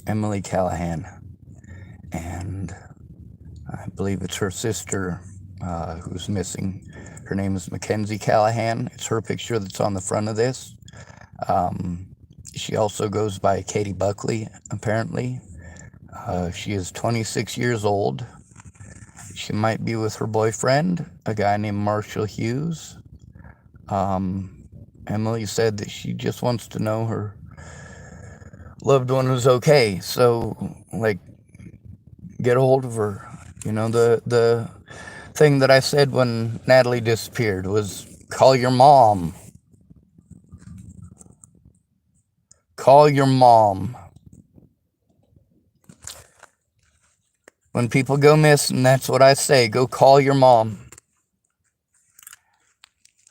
Emily Callahan, and I believe it's her sister who's missing. Her name is Mackenzie Callahan. It's her picture that's on the front of this. Um, she also goes by Katie Buckley, apparently. She is 26 years old. She might be with her boyfriend, a guy named Marshall Hughes. Emily said that she just wants to know her loved one was okay. So, like, get a hold of her. The thing that I said when Natalie disappeared was call your mom. Call your mom. When people go missing, that's what I say. Go call your mom.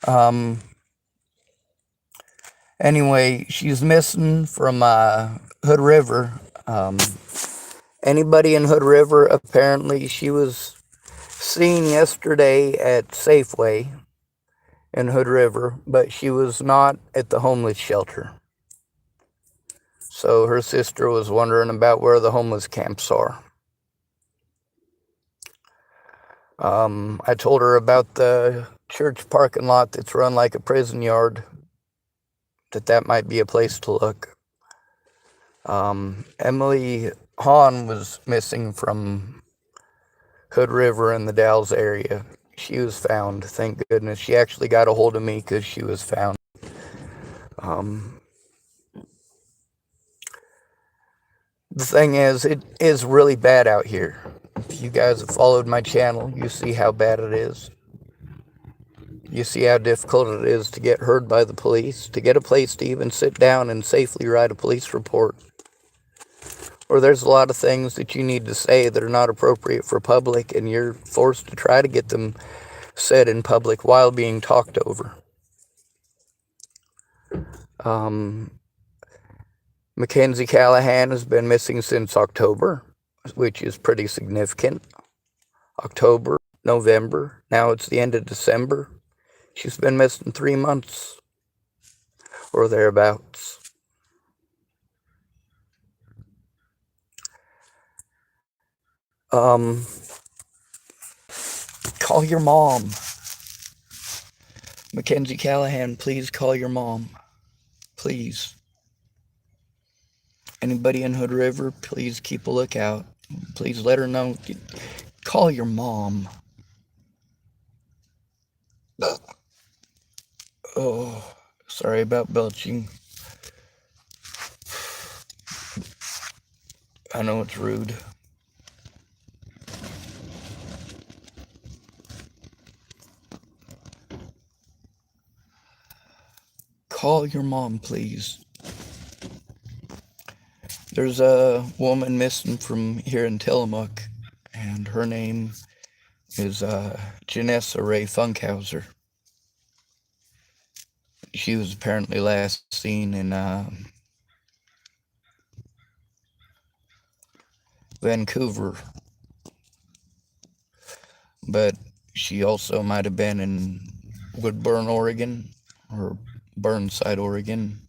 Um, anyway, she's missing from Hood River. Anybody in Hood River, apparently, she was seen yesterday at Safeway in Hood River, but she was not at the homeless shelter. So her sister was wondering about where the homeless camps are. I told her about the church parking lot that's run like a prison yard, that might be a place to look. Emily Hahn was missing from Hood River in the Dalles area. She was found, thank goodness. She actually got a hold of me because she was found. The thing is, it is really bad out here. If you guys have followed my channel, you see how bad it is. You see how difficult it is to get heard by the police, to get a place to even sit down and safely write a police report. Or there's a lot of things that you need to say that are not appropriate for public, and you're forced to try to get them said in public while being talked over. Mackenzie Callahan has been missing since October, which is pretty significant. October, November, now it's the end of December. She's been missing 3 months or thereabouts. Call your mom. Mackenzie Callahan, please call your mom. Please. Anybody in Hood River, please keep a lookout. Please let her know. Call your mom. Oh, sorry about belching. I know it's rude. Call your mom, please. There's a woman missing from here in Tillamook, and her name is Janessa Ray Funkhauser. She was apparently last seen in Vancouver, but she also might have been in Woodburn, Oregon, or Burnside, Oregon,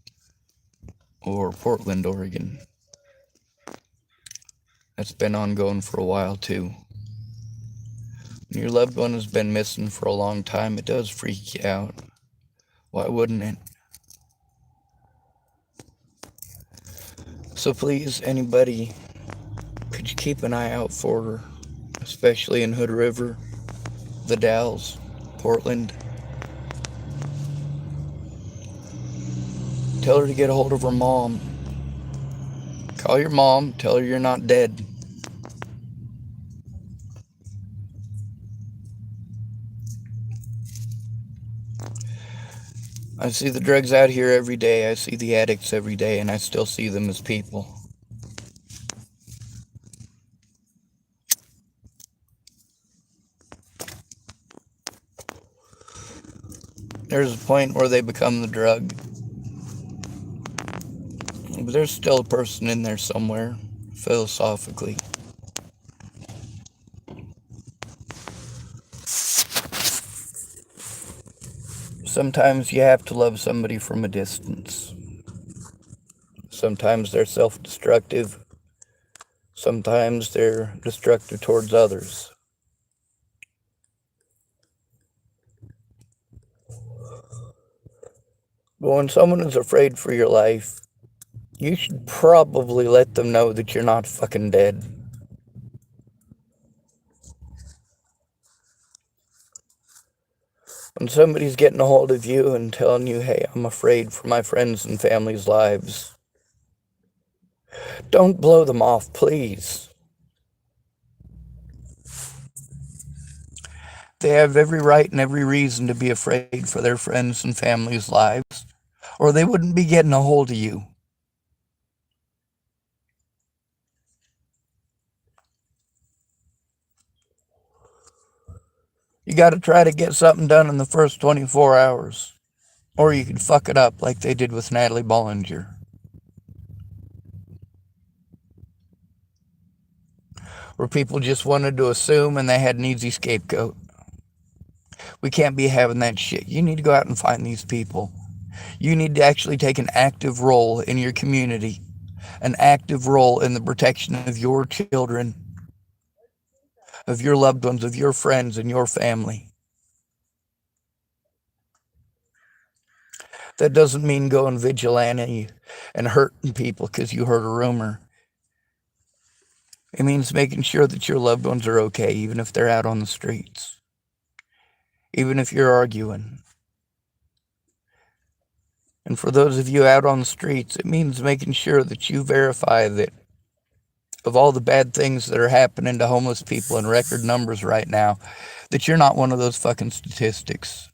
or Portland, Oregon. That's been ongoing for a while too. When your loved one has been missing for a long time, it does freak you out. Why wouldn't it? So please, anybody, could you keep an eye out for her, especially in Hood River, the Dalles, Portland. Tell her to get a hold of her mom. Call your mom, tell her you're not dead. I see the drugs out here every day. I see the addicts every day, and I still see them as people. There's a point where they become the drug. But there's still a person in there somewhere, philosophically. Sometimes you have to love somebody from a distance. Sometimes they're self-destructive. Sometimes they're destructive towards others. But when someone is afraid for your life, you should probably let them know that you're not fucking dead. When somebody's getting a hold of you and telling you, hey, I'm afraid for my friends and family's lives, don't blow them off, please. They have every right and every reason to be afraid for their friends and family's lives, or they wouldn't be getting a hold of you. You got to try to get something done in the first 24 hours, or you could fuck it up like they did with Natalie Bollinger. Where people just wanted to assume and they had an easy scapegoat. We can't be having that shit. You need to go out and find these people. You need to actually take an active role in your community, an active role in the protection of your children, of your loved ones, of your friends, and your family. That doesn't mean going vigilante and hurting people because you heard a rumor. It means making sure that your loved ones are okay, even if they're out on the streets, even if you're arguing. And for those of you out on the streets, it means making sure that you verify that of all the bad things that are happening to homeless people in record numbers right now, that you're not one of those fucking statistics.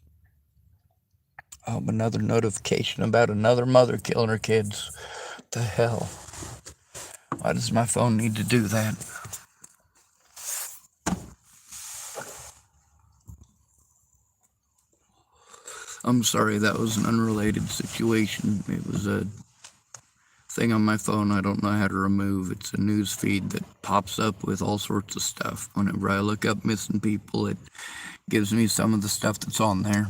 Another notification about another mother killing her kids. What the hell? Why does my phone need to do that? I'm sorry, that was an unrelated situation. It was a thing on my phone I don't know how to remove. It's a news feed that pops up with all sorts of stuff. Whenever I look up missing people, it gives me some of the stuff that's on there.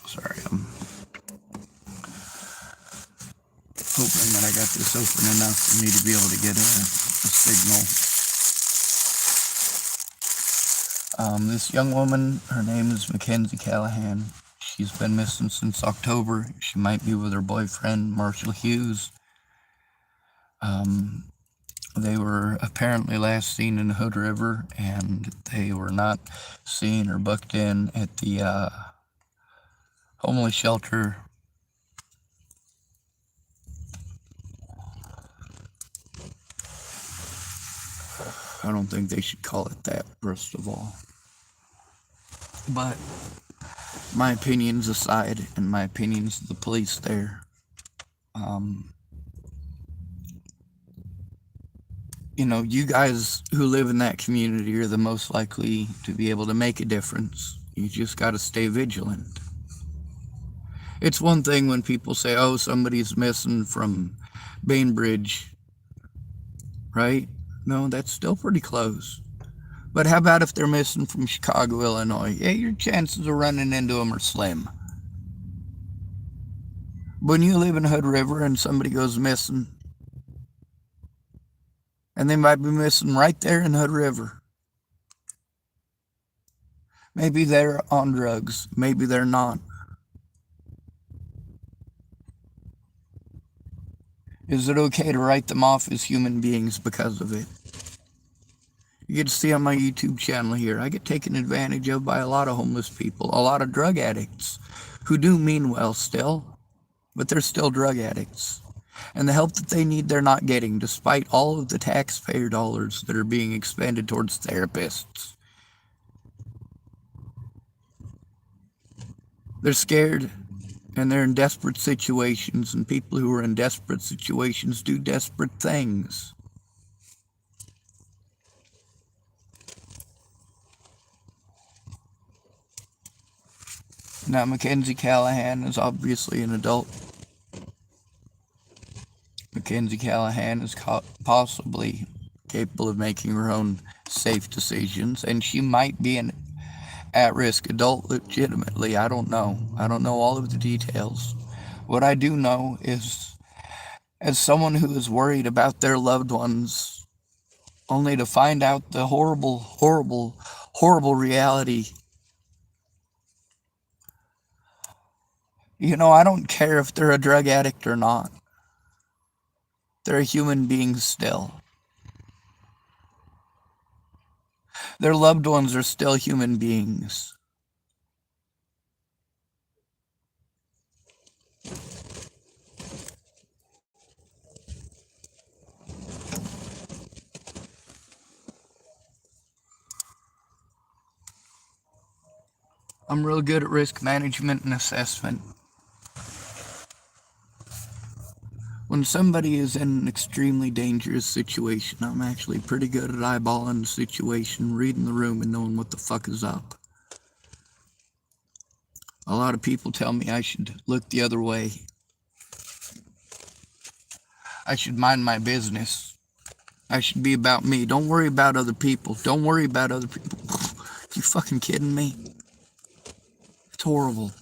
Sorry, I'm hoping that I got this open enough for me to be able to get a signal. This young woman, her name is Mackenzie Callahan. She's been missing since October. She might be with her boyfriend, Marshall Hughes. They were apparently last seen in the Hood River, and they were not seen or booked in at the homeless shelter. I don't think they should call it that, first of all. But my opinions aside, and my opinions of the police there, you guys who live in that community are the most likely to be able to make a difference. You just got to stay vigilant. It's one thing when people say, oh, somebody's missing from Bainbridge, right? No, that's still pretty close. But how about if they're missing from Chicago, Illinois? Yeah, your chances of running into them are slim. When you live in Hood River and somebody goes missing, and they might be missing right there in Hood River. Maybe they're on drugs. Maybe they're not. Is it okay to write them off as human beings because of it? You get to see on my YouTube channel here, I get taken advantage of by a lot of homeless people, a lot of drug addicts who do mean well still, but they're still drug addicts. And the help that they need, they're not getting, despite all of the taxpayer dollars that are being expended towards therapists. They're scared, and they're in desperate situations, and people who are in desperate situations do desperate things. Now, Mackenzie Callahan is obviously an adult. Mackenzie Callahan is possibly capable of making her own safe decisions, and she might be an at-risk adult legitimately. I don't know. I don't know all of the details. What I do know is, as someone who is worried about their loved ones only to find out the horrible, horrible, horrible reality. You know, I don't care if they're a drug addict or not. They're a human being still. Their loved ones are still human beings. I'm real good at risk management and assessment. When somebody is in an extremely dangerous situation, I'm actually pretty good at eyeballing the situation, reading the room, and knowing what the fuck is up. A lot of people tell me I should look the other way. I should mind my business. I should be about me. Don't worry about other people. Don't worry about other people. You fucking kidding me? It's horrible.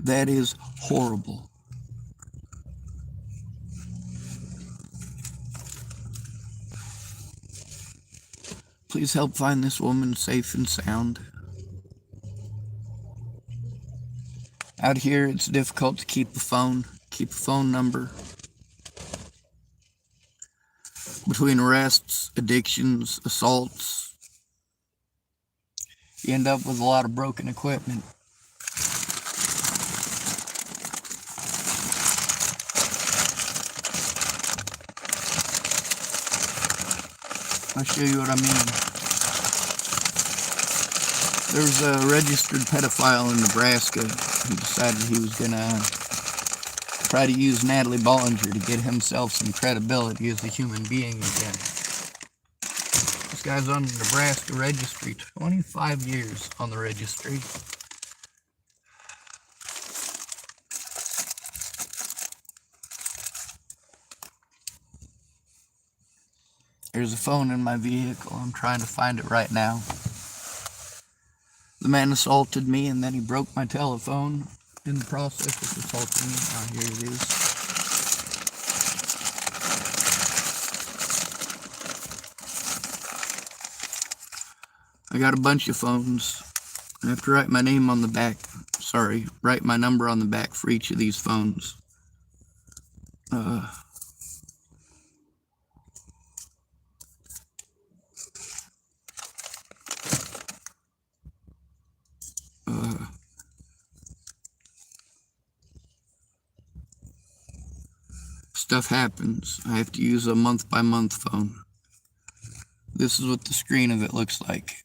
That is horrible. Please help find this woman safe and sound. Out here, it's difficult to keep a phone number. Between arrests, addictions, assaults, you end up with a lot of broken equipment. I'll show you what I mean. There's a registered pedophile in Nebraska who decided he was gonna try to use Natalie Bollinger to get himself some credibility as a human being again. This guy's on the Nebraska registry, 25 years on the registry. There's a phone in my vehicle. I'm trying to find it right now. The man assaulted me and then he broke my telephone in the process of assaulting me. Here it is. I got a bunch of phones. I have to write my name on the back. Write my number on the back for each of these phones. Stuff happens. I have to use a month-by-month phone. This is what the screen of it looks like.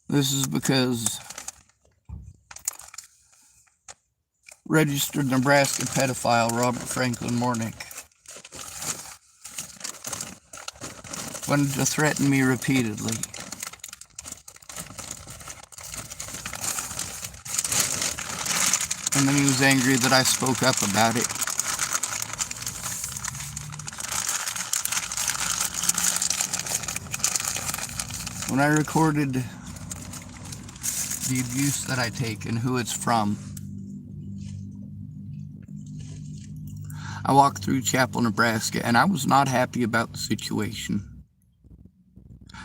This is because registered Nebraska pedophile Robert Franklin Mornick wanted to threaten me repeatedly. And then he was angry that I spoke up about it. When I recorded the abuse that I take and who it's from, I walked through Chapel, Nebraska, and I was not happy about the situation.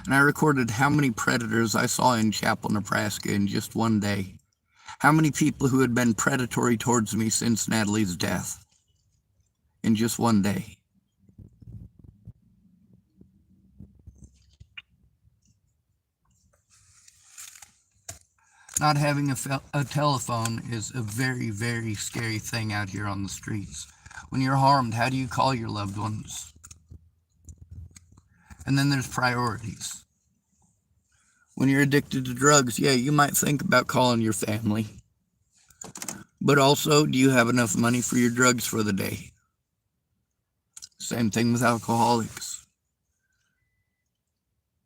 And I recorded how many predators I saw in Chapel, Nebraska in just one day. How many people who had been predatory towards me since Natalie's death in just one day. Not having a telephone is a very, very scary thing out here on the streets. When you're harmed, how do you call your loved ones? And then there's priorities. When you're addicted to drugs, yeah, you might think about calling your family. But also, do you have enough money for your drugs for the day? Same thing with alcoholics.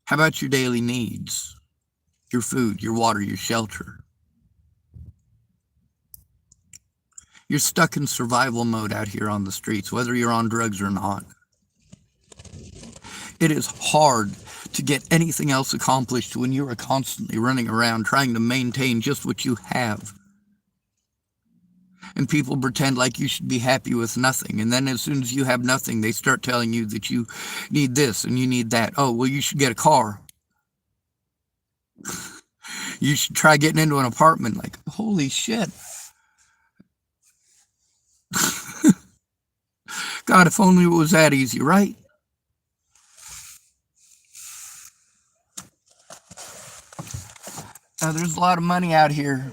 How about your daily needs? Your food, your water, your shelter. You're stuck in survival mode out here on the streets, whether you're on drugs or not. It is hard to get anything else accomplished when you are constantly running around trying to maintain just what you have. And people pretend like you should be happy with nothing. And then as soon as you have nothing, they start telling you that you need this and you need that. Oh, well, you should get a car. You should try getting into an apartment. Like, holy shit. God, if only it was that easy, right? Now, there's a lot of money out here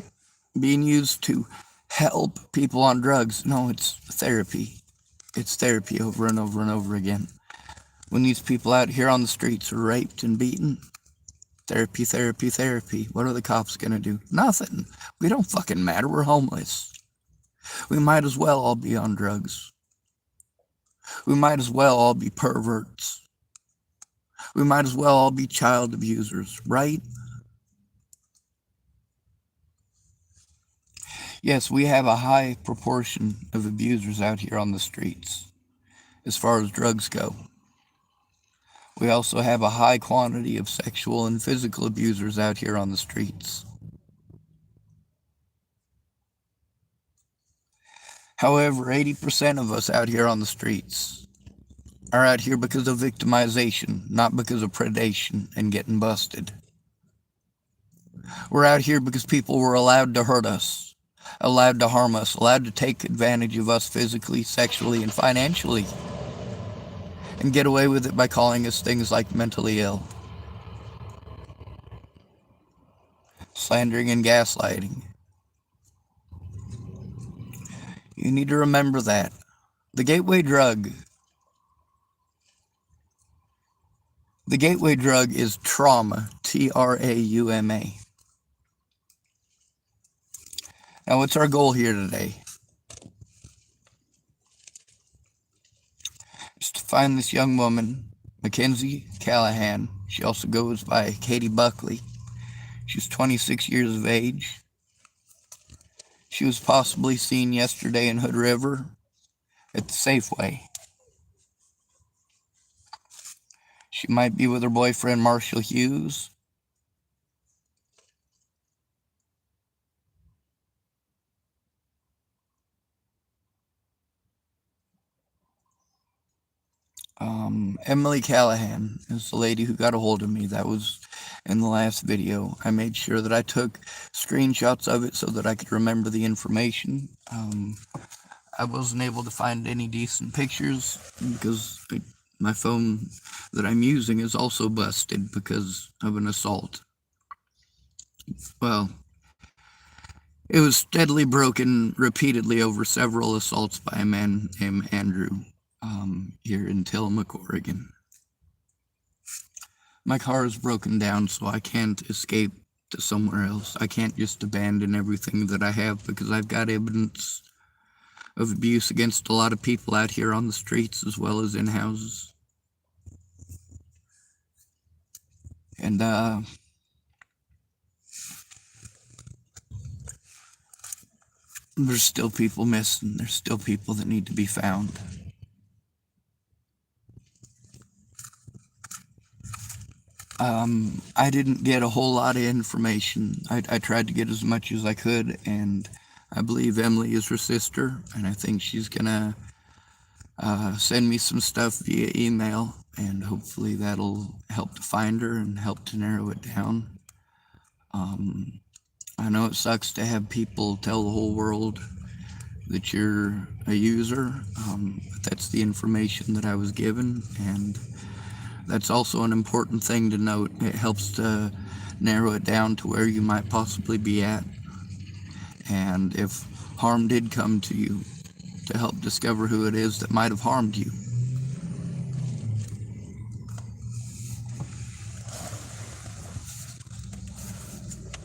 being used to help people on drugs. No, it's therapy. It's therapy over and over and over again. When these people out here on the streets are raped and beaten, therapy, therapy, therapy. What are the cops gonna do? Nothing. We don't fucking matter. We're homeless. We might as well all be on drugs. We might as well all be perverts. We might as well all be child abusers, right? Yes, we have a high proportion of abusers out here on the streets, as far as drugs go. We also have a high quantity of sexual and physical abusers out here on the streets. However, 80% of us out here on the streets are out here because of victimization, not because of predation and getting busted. We're out here because people were allowed to hurt us, allowed to harm us, allowed to take advantage of us physically, sexually, and financially, and get away with it by calling us things like mentally ill, slandering and gaslighting. You need to remember that. The gateway drug is trauma, Trauma. Now, what's our goal here today? Is to find this young woman, Mackenzie Callahan. She also goes by Katie Buckley. She's 26 years of age. She was possibly seen yesterday in Hood River at the Safeway. She might be with her boyfriend, Marshall Hughes. Emily Callahan is the lady who got a hold of me. That was in the last video. I made sure that I took screenshots of it so that I could remember the information. I wasn't able to find any decent pictures because my phone that I'm using is also busted because of an assault. Well, it was steadily broken repeatedly over several assaults by a man named Andrew here in Tillamook, Oregon. My car is broken down, so I can't escape to somewhere else. I can't just abandon everything that I have because I've got evidence of abuse against a lot of people out here on the streets as well as in houses. And there's still people missing. There's still people that need to be found. I didn't get a whole lot of information. I tried to get as much as I could, and I believe Emily is her sister, and I think she's gonna send me some stuff via email, and hopefully that'll help to find her and help to narrow it down. I know it sucks to have people tell the whole world that you're a user, but that's the information that I was given, and that's also an important thing to note. It helps to narrow it down to where you might possibly be at, and if harm did come to you, to help discover who it is that might have harmed you.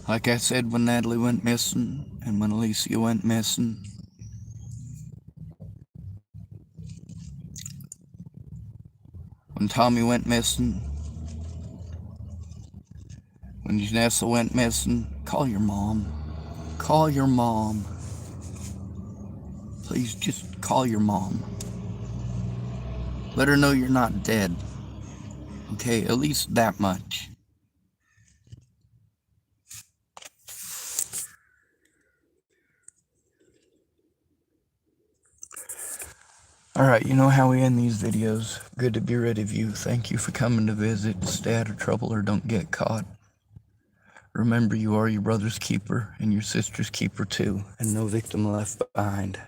Like I said, when Natalie went missing and when Alicia went missing, when Tommy went missing, when Janessa went missing, call your mom. Call your mom. Please just call your mom. Let her know you're not dead. Okay, at least that much. Alright, you know how we end these videos. Good to be rid of you. Thank you for coming to visit. Stay out of trouble or don't get caught. Remember, you are your brother's keeper and your sister's keeper too, and no victim left behind.